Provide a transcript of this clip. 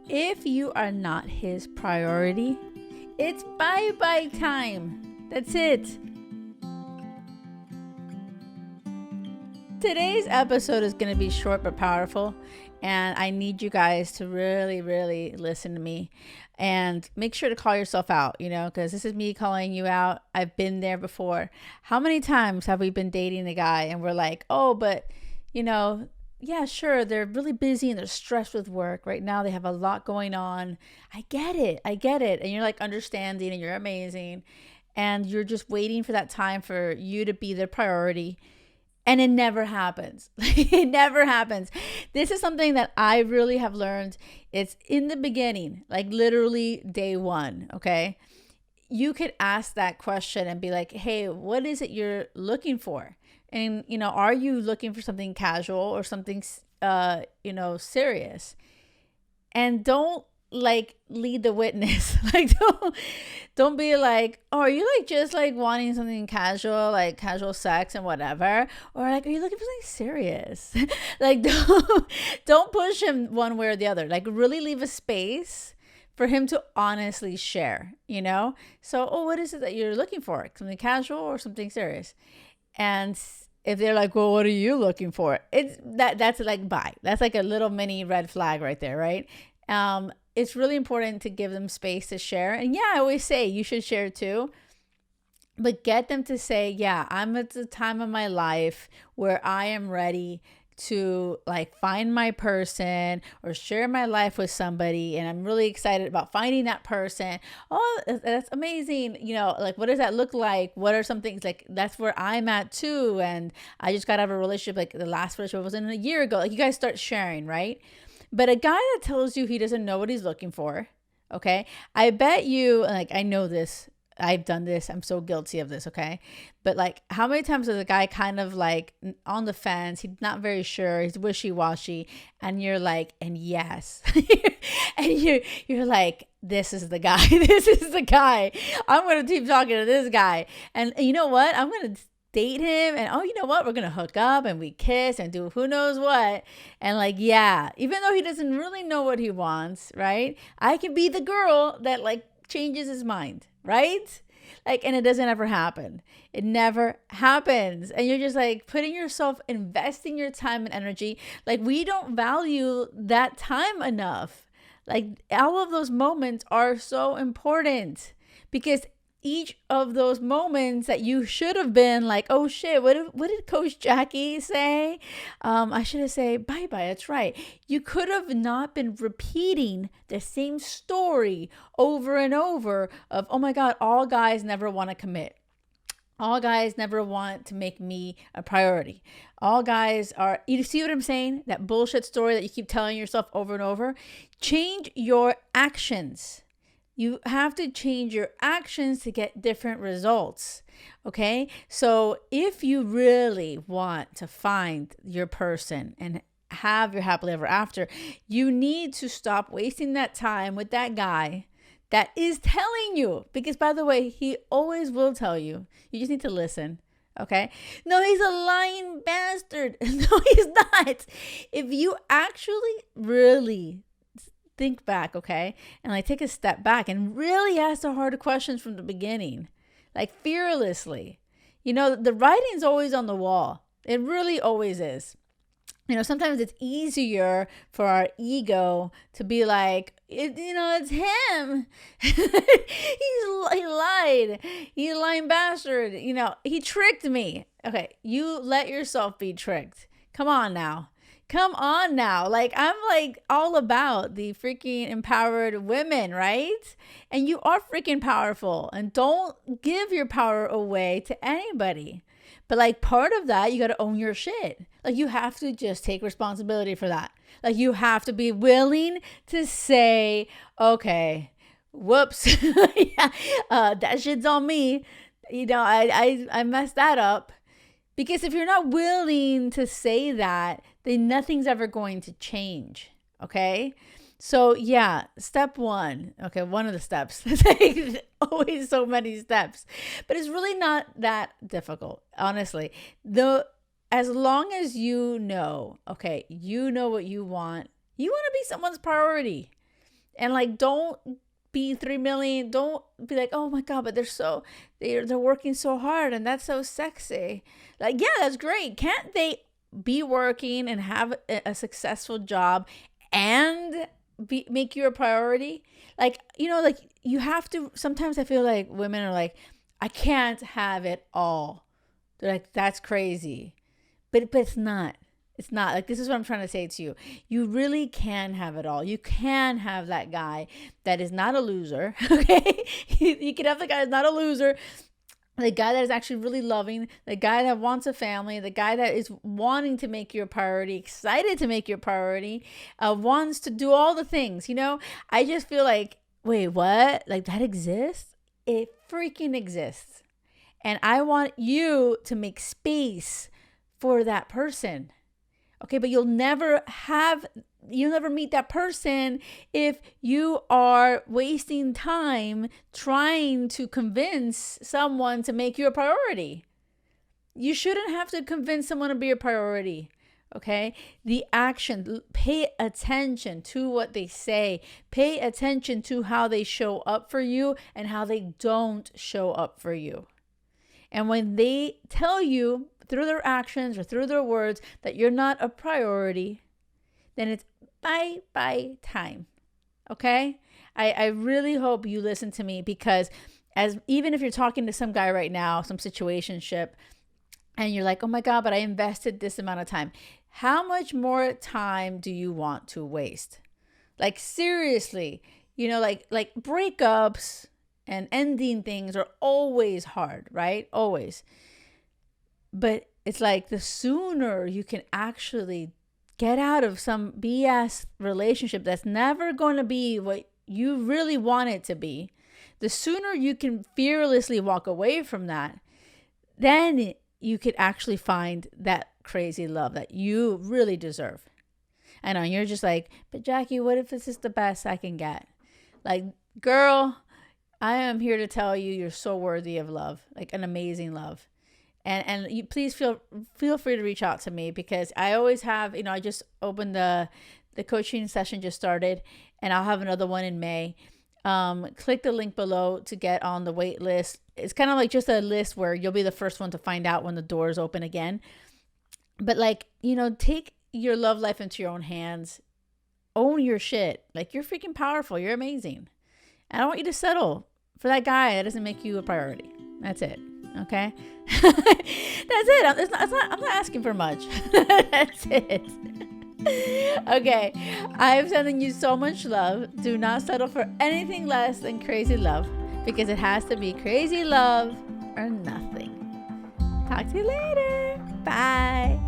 If you are not his priority, it's bye-bye time. That's it. Today's episode is going to be short but powerful, and I need you guys to really, really listen to me and make sure to call yourself out, because this is me calling you out. I've been there before. How many times have we been dating a guy and we're like, oh, but, yeah, sure, they're really busy and they're stressed with work. Right now, they have a lot going on. I get it. And you're like understanding and you're amazing. And you're just waiting for that time for you to be their priority. And it never happens. It never happens. This is something that I really have learned. It's in the beginning, like literally day one, okay? You could ask that question and be like, hey, what is it you're looking for? And, are you looking for something casual or something, serious? And don't lead the witness. Don't be like, oh, are you just wanting something casual, like casual sex and whatever? Or are you looking for something serious? Don't push him one way or the other. Really leave a space for him to honestly share, So, what is it that you're looking for? Something casual or something serious? And if they're like, well, what are you looking for? That's bye. That's a little mini red flag right there, right? It's really important to give them space to share. And yeah, I always say you should share too. But get them to say, yeah, I'm at the time of my life where I am ready to find my person or share my life with somebody, and I'm really excited about finding that person. Oh, that's amazing. What does that look like? What are some things that's where I'm at too? And I just got out of a relationship, the last relationship was in a year ago. You guys start sharing, right? But a guy that tells you he doesn't know what he's looking for, okay? I bet you, I know this. I've done this. I'm so guilty of this, okay? But how many times is a guy kind of on the fence? He's not very sure. He's wishy-washy. And you're and yes. And you're like, this is the guy. This is the guy. I'm going to keep talking to this guy. And you know what? I'm going to date him. And oh, you know what? We're going to hook up and we kiss and do who knows what. And yeah, even though he doesn't really know what he wants, right? I can be the girl that changes his mind, right? And it doesn't ever happen. It never happens. And you're just putting yourself, investing your time and energy. We don't value that time enough. All of those moments are so important, because each of those moments that you should have been oh shit, what did Coach Jackie say? I should have said bye. That's right. You could have not been repeating the same story over and over of, oh my God, all guys never want to commit. All guys never want to make me a priority. All guys are, you see what I'm saying? That bullshit story that you keep telling yourself over and over. Change your actions. You have to change your actions to get different results, okay? So if you really want to find your person and have your happily ever after, you need to stop wasting that time with that guy that is telling you. Because by the way, he always will tell you. You just need to listen, okay? No, he's a lying bastard. No, he's not. If you actually really think back, okay? And take a step back and really ask the harder questions from the beginning, fearlessly. The writing's always on the wall. It really always is. Sometimes it's easier for our ego to be it's him. He lied. He's a lying bastard. He tricked me. Okay, you let yourself be tricked. Come on now. I'm all about the freaking empowered women, right? And you are freaking powerful, and don't give your power away to anybody. But part of that, you got to own your shit. You have to just take responsibility for that. You have to be willing to say, okay, whoops, yeah, that shit's on me. I messed that up. Because if you're not willing to say that, then nothing's ever going to change. Okay? So yeah, step one. Okay, one of the steps. Always so many steps. But it's really not that difficult, honestly. As long as you know, okay, you know what you want to be someone's priority. And like, don't be 3 million. Don't be like, oh my God, but they're working so hard and that's so sexy. Like, yeah, that's great. Can't they be working and have a successful job and make you a priority? Like, like you have to, sometimes I feel like women are like, I can't have it all. They're like, that's crazy. But it's not. It's not. Like, this is what I'm trying to say to you. You really can have it all. You can have that guy that is not a loser. Okay. You can have the guy that's not a loser. The guy that is actually really loving, the guy that wants a family, the guy that is wanting to make you a priority, excited to make you a priority, wants to do all the things, I just feel like, wait, what? Like, that exists? It freaking exists. And I want you to make space for that person. Okay, but you'll never meet that person if you are wasting time trying to convince someone to make you a priority. You shouldn't have to convince someone to be a priority. Okay, the action, pay attention to what they say, pay attention to how they show up for you and how they don't show up for you. And when they tell you through their actions or through their words that you're not a priority, then it's ByeBye time. Okay? I really hope you listen to me, because even if you're talking to some guy right now, some situationship, and you're like, oh my God, but I invested this amount of time. How much more time do you want to waste? Like, seriously, like breakups and ending things are always hard, right? Always. But it's like, the sooner you can actually get out of some BS relationship that's never going to be what you really want it to be, the sooner you can fearlessly walk away from that, then you could actually find that crazy love that you really deserve. I know you're just like, but Jackie, what if this is the best I can get? Like, girl, I am here to tell you, you're so worthy of love, like an amazing love. And you please feel free to reach out to me, because I always have, I just opened the coaching session, just started, and I'll have another one in May. Click the link below to get on the wait list. It's kind of like just a list where you'll be the first one to find out when the doors open again. But like, take your love life into your own hands. Own your shit. Like, you're freaking powerful. You're amazing. And I don't want you to settle for that guy that doesn't make you a priority. That's it. Okay? That's it. I'm not asking for much. That's it. Okay. I'm sending you so much love. Do not settle for anything less than crazy love, because it has to be crazy love or nothing. Talk to you later. Bye.